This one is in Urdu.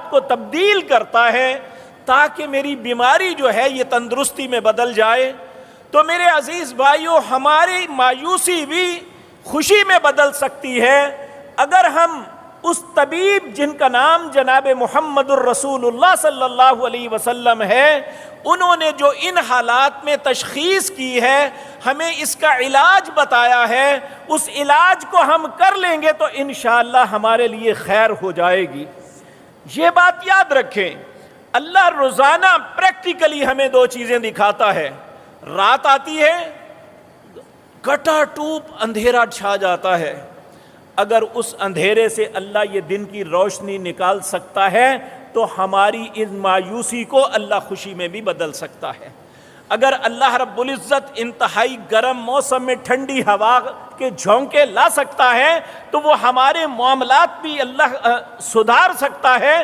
کو تبدیل کرتا ہے تاکہ میری بیماری جو ہے یہ تندرستی میں بدل جائے۔ تو میرے عزیز بھائیو، ہماری مایوسی بھی خوشی میں بدل سکتی ہے اگر ہم اس طبیب جن کا نام جناب محمد الرسول اللہ صلی اللہ علیہ وسلم ہے، انہوں نے جو ان حالات میں تشخیص کی ہے، ہمیں اس کا علاج بتایا ہے، اس علاج کو ہم کر لیں گے تو انشاءاللہ ہمارے لیے خیر ہو جائے گی۔ یہ بات یاد رکھیں، اللہ روزانہ پریکٹیکلی ہمیں دو چیزیں دکھاتا ہے۔ رات آتی ہے، کٹا ٹوپ اندھیرا چھا جاتا ہے، اگر اس اندھیرے سے اللہ یہ دن کی روشنی نکال سکتا ہے تو ہماری اس مایوسی کو اللہ خوشی میں بھی بدل سکتا ہے۔ اگر اللہ رب العزت انتہائی گرم موسم میں ٹھنڈی ہوا کے جھونکے لا سکتا ہے تو وہ ہمارے معاملات بھی اللہ سدھار سکتا ہے۔